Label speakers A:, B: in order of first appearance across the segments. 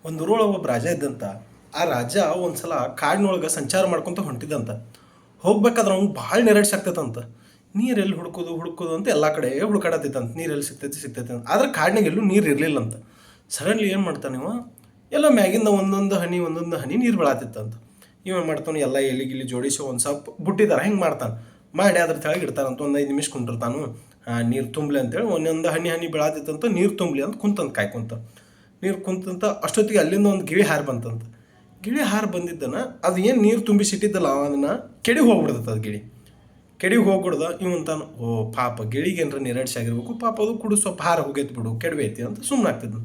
A: ಒಂದು ಊರೊಳಗೆ ಒಬ್ಬ ರಾಜ ಇದ್ದಂತ. ಆ ರಾಜ ಒಂದ್ಸಲ ಕಾಡಿನೊಳಗೆ ಸಂಚಾರ ಮಾಡ್ಕೊತ ಹೊಂಟಿದ್ದಂತ. ಹೋಗ್ಬೇಕಾದ್ರೆ ಅವ್ನು ಭಾಳ ನಿರಾಶೆ ಆಗ್ತೈತಂತ. ನೀರು ಎಲ್ಲಿ ಹುಡುಕೋದು ಅಂತ ಎಲ್ಲ ಕಡೆ ಹುಡುಕಾಡತ್ತಿತ್ತಂತ. ನೀರು ಎಲ್ಲಿ ಸಿಗ್ತೈತಿ ಅಂತ. ಆದ್ರೆ ಕಾಡಿನಾಗ ಎಲ್ಲೂ ನೀರು ಇರಲಿಲ್ಲಂತ. ಸಡನ್ಲಿ ಏನು ಮಾಡ್ತಾನೆ ಇವ, ಎಲ್ಲ ಮ್ಯಾಗಿಂದ ಒಂದೊಂದು ಹನಿ ನೀರು ಬೀಳಾತಿತ್ತಂತ. ಇವ ಮಾಡ್ತಾನೆ, ಎಲ್ಲ ಎಲಿ ಗಿಲಿ ಜೋಡಿಸಿ ಒಂದು ಸ್ವಲ್ಪ ಬುಟ್ಟಿದಾರ ಹಿಂಗೆ ಮಾಡ್ತಾನೆ. ಮಾಡಿ ಅದ್ರ ತೆಳಗೆ ಇಡ್ತಾನಂತ. ಒಂದು 5 ನಿಮಿಷ ಕುಂಡಿರ್ತಾನು. ನೀರು ತುಂಬಲಿ ಅಂತೇಳಿ ಒಂದೊಂದು ಹನಿ ಬೀಳಾತಿತ್ತಂತ. ನೀರು ತುಂಬಲಿ ಅಂತ ಕುಂತಂತ ಕಾಯ್ಕೊಂತ. ನೀರು ಕುಂತಂತ ಅಷ್ಟೊತ್ತಿಗೆ ಅಲ್ಲಿಂದ ಒಂದು ಗಿಳಿ ಹಾರು ಬಂತಂತ. ಗಿಳಿ ಹಾರು ಬಂದಿದ್ದನ ಅದು ಏನು ನೀರು ತುಂಬಿಸಿಟ್ಟಿದ್ದಲ್ಲ ಅದನ್ನು ಕೆಡಿಗೆ ಹೋಗ್ಬಿಡ್ತೈತೆ. ಅದು ಗಿಳಿ ಕೆಡಿಗೆ ಹೋಗ್ಬಿಡ್ದ. ಇವಂತಾನು, ಓ ಪಾಪ ಗಿಳಿಗೆ ಏನಾರ ನಿರಾಶೆ ಆಗಿರ್ಬೇಕು, ಪಾಪ ಅದು ಕುಡು ಸ್ವಲ್ಪ ಹಾರ ಹೋಗೈತಿ ಬಿಡು, ಕೆಡವೈತಿ ಅಂತ ಸುಮ್ಮನೆ ಆಗ್ತಿದ್ನು.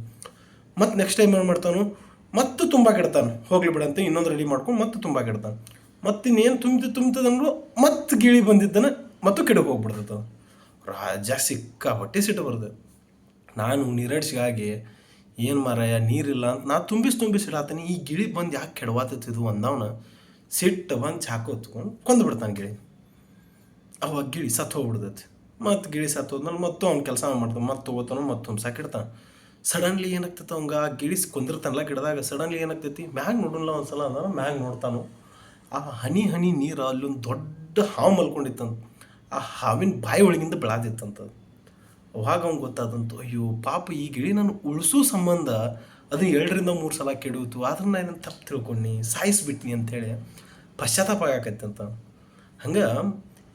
A: ಮತ್ತು ನೆಕ್ಸ್ಟ್ ಟೈಮ್ ಏನು ಮಾಡ್ತಾನು, ಮತ್ತು ತುಂಬ ಕೆಡ್ತಾನೆ. ಹೋಗ್ಲಿ ಬಿಡಂತ ಇನ್ನೊಂದು ರೆಡಿ ಮಾಡ್ಕೊಂಡು ಮತ್ತೆ ತುಂಬ ಕೆಡ್ತಾನೆ. ಮತ್ತು ಇನ್ನೇನು ತುಂಬ್ತದಂದ್ರು ಮತ್ತು ಗಿಳಿ ಬಂದಿದ್ದನ ಮತ್ತು ಕೆಡಗೆ ಹೋಗ್ಬಿಡ್ತೈತೆ. ರಾಜ ಸಿಕ್ಕ ಹೊಟ್ಟೆ ಸಿಟ್ಟು ಬರ್ತದೆ. ನಾನು ನಿರಾಶೆಗಾಗಿ ಏನು ಮಾರಾಯ ನೀರಿಲ್ಲ ಅಂತ ನಾ ತುಂಬಿಸಿಡಾತೀನಿ, ಈ ಗಿಳಿ ಬಂದು ಯಾಕೆ ಕೆಡವಾತಿದ್ದು ಅಂದವನ ಸಿಟ್ಟು ಬಂದು ಚಾಕು ಹೊತ್ಕೊಂಡು ಕೊಂದು ಬಿಡ್ತಾನೆ ಗಿಳಿ. ಅವಾಗ ಗಿಳಿ ಸತ್ತು ಹೋಗ್ಬಿಡ್ತೈತಿ. ಮತ್ತು ಗಿಳಿ ಸತ್ತು ಹೋದ್ಮೇಲೆ ಮತ್ತು ಅವ್ನು ಕೆಲಸ ಮಾಡ್ತಾನೆ, ಮತ್ತು ತೊಗೋತಾನು, ಮತ್ತು ತುಂಬ್ಸಾಕಿಡ್ತಾನೆ. ಸಡನ್ಲಿ ಏನಾಗ್ತೈತೆ ಅವಂಗೆ, ಆ ಗಿಳಿ ಕುಂದಿರ್ತಾನಲ್ಲ ಗಿಡದಾಗ, ಸಡನ್ಲಿ ಏನಾಗ್ತೈತಿ, ಮ್ಯಾಗ ನೋಡಲ್ಲ ಒಂದ್ಸಲ ಅಂದ್ರೆ ಮ್ಯಾಗ ನೋಡ್ತಾನು. ಆ ಹನಿ ನೀರು ಅಲ್ಲೊಂದು ದೊಡ್ಡ ಹಾವು ಮಲ್ಕೊಂಡಿತ್ತಂತ. ಆ ಹಾವಿನ ಬಾಯಿ ಒಳಗಿಂದ ಬೆಳಾದಿತ್ತಂತ. ಅವಾಗ ಅವ್ನು ಗೊತ್ತಾದಂತು, ಅಯ್ಯೋ ಪಾಪ ಈ ಗಿಳಿ ನಾನು ಉಳಿಸೋ ಸಂಬಂಧ ಅದು 2-3 ಸಲ ಕೆಡುತ್ತು, ಆದ್ರೆ ನಾನು ಇದನ್ನು ತಪ್ಪು ತಿಳ್ಕೊಂಡು ಸಾಯಿಸ್ಬಿಟ್ನಿ ಅಂಥೇಳಿ ಪಶ್ಚಾತ್ತಾಪ ಆಗಕತ್ತಂತ. ಹಂಗೆ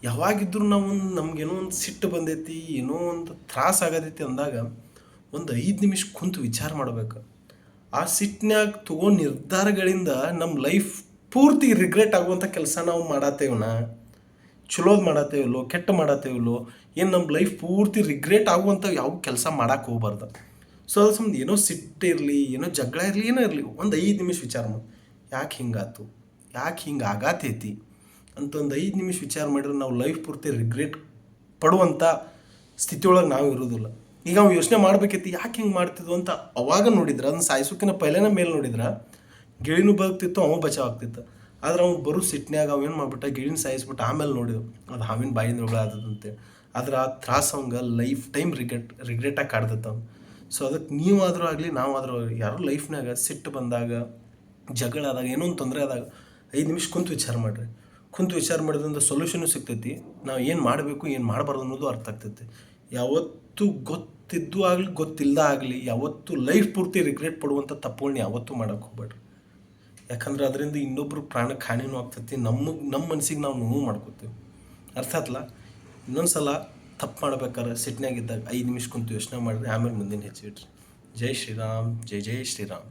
A: ಯಾವಾಗಿದ್ದರೂ ನಾವು ನಮಗೇನೋ ಒಂದು ಸಿಟ್ಟು ಬಂದೈತಿ, ಏನೋ ಒಂದು ತ್ರಾಸ ಆಗತೈತಿ ಅಂದಾಗ ಒಂದು 5 ನಿಮಿಷ ಕುಂತು ವಿಚಾರ ಮಾಡ್ಬೇಕು. ಆ ಸಿಟ್ಟಿನಾಗ ತಗೋ ನಿರ್ಧಾರಗಳಿಂದ ನಮ್ಮ ಲೈಫ್ ಪೂರ್ತಿ ರಿಗ್ರೆಟ್ ಆಗುವಂಥ ಕೆಲಸ ನಾವು ಮಾಡತ್ತೇವನ, ಚಲೋದು ಮಾಡತ್ತೇವಿಲ್ಲೋ, ಕೆಟ್ಟ ಮಾಡತ್ತೇವಿಲ್ಲೋ, ಏನು ನಮ್ಮ ಲೈಫ್ ಪೂರ್ತಿ ರಿಗ್ರೆಟ್ ಆಗುವಂಥ ಯಾವ ಕೆಲಸ ಮಾಡಕ್ಕೆ ಹೋಗ್ಬಾರ್ದು. ಸೊ ಅದು ಸಂಬಂಧ ಏನೋ ಸಿಟ್ಟಿರಲಿ, ಏನೋ ಜಗಳ ಇರಲಿ, ಏನೋ ಇರಲಿ, ಒಂದು 5 ನಿಮಿಷ ವಿಚಾರ ಮಾಡಿ, ಯಾಕೆ ಹಿಂಗಾತು, ಯಾಕೆ ಹಿಂಗೆ ಆಗತೈತಿ ಅಂತ ಒಂದು 5 ನಿಮಿಷ ವಿಚಾರ ಮಾಡಿದ್ರೆ ನಾವು ಲೈಫ್ ಪೂರ್ತಿ ರಿಗ್ರೆಟ್ ಪಡುವಂಥ ಸ್ಥಿತಿಯೊಳಗೆ ನಾವು ಇರೋದಿಲ್ಲ. ಈಗ ನಾವು ಯೋಚನೆ ಮಾಡ್ಬೇಕೈತಿ, ಯಾಕೆ ಹಿಂಗೆ ಮಾಡ್ತಿದ್ವು ಅಂತ ಅವಾಗ ನೋಡಿದ್ರೆ, ಅದನ್ನ ಸಾಯಿಸೋಕಿನ ಪೈಲೇನ ಮೇಲೆ ನೋಡಿದ್ರೆ ಗಿಳಿನೂ ಬದುಕ್ತಿತ್ತು, ಅವ ಬಚಾವ್ ಆಗ್ತಿತ್ತು. ಆದ್ರೆ ಅವ್ನು ಬರೋ ಸಿಟ್ನ್ಯಾಗ ಅವ ಏನು ಮಾಡ್ಬಿಟ್ಟ, ಗಿಳಿನ ಸಾಯಿಸ್ಬಿಟ್ಟು ಆಮೇಲೆ ನೋಡಿದ್ವು ಅದು ಹಾವಿನ ಬಾಯಿಂದ ಒಳಗಾದಂತೆ. ಆದ್ರೆ ಆ ತ್ರಾಸ ಅವಂಗೆ ಲೈಫ್ ಟೈಮ್ ರಿಗ್ರೆಟಾಗಿ ಕಾಡ್ತೈತೆ ಅವ್ನು. ಸೊ ಅದಕ್ಕೆ ನೀವಾದರೂ ಆಗಲಿ, ನಾವಾದರೂ ಯಾರೋ ಲೈಫ್ನಾಗ ಸಿಟ್ಟು ಬಂದಾಗ, ಜಗಳ ಆದಾಗ, ಏನೋ ಒಂದು ತೊಂದರೆ ಆದಾಗ 5 ನಿಮಿಷ ಕುಂತು ವಿಚಾರ ಮಾಡಿರಿ. ಕುಂತು ವಿಚಾರ ಮಾಡಿದ್ರಿಂದ ಸೊಲ್ಯೂಷನು ಸಿಗ್ತೈತಿ. ನಾವು ಏನು ಮಾಡಬೇಕು, ಏನು ಮಾಡಬಾರ್ದು ಅನ್ನೋದು ಅರ್ಥ ಆಗ್ತೈತಿ. ಯಾವತ್ತೂ ಗೊತ್ತಿದ್ದು ಆಗಲಿ, ಗೊತ್ತಿಲ್ಲದ ಆಗಲಿ, ಯಾವತ್ತೂ ಲೈಫ್ ಪೂರ್ತಿ ರಿಗ್ರೆಟ್ ಪಡುವಂಥ ತಪ್ಪುಗಳನ್ನ ಯಾವತ್ತೂ ಮಾಡೋಕ್ಕೆ ಹೋಗ್ಬೇಡ್ರಿ. ಯಾಕಂದ್ರೆ ಅದರಿಂದ ಇನ್ನೊಬ್ರು ಪ್ರಾಣಕ್ಕೆ ಹಾನಿನೂ ಆಗ್ತೈತಿ, ನಮ್ಮ ಮನಸ್ಸಿಗೆ ನಾವು ನೋವು ಮಾಡ್ಕೋತೀವಿ. ಅರ್ಥ ಆತ್ಲ? ಇನ್ನೊಂದು ಸಲ ತಪ್ಪು ಮಾಡ್ಬೇಕಾದ್ರೆ ಸಿಟ್ನಾಗಿದ್ದಾಗ 5 ನಿಮಿಷ ಕುಂತು ಯೋಚನೆ ಮಾಡಿದ್ರೆ ಆಮೇಲೆ ಮುಂದಿನ ಹೆಚ್ಚಿಬಿಟ್ರಿ. ಜೈ ಶ್ರೀರಾಮ್, ಜೈ ಜೈ ಶ್ರೀರಾಮ್.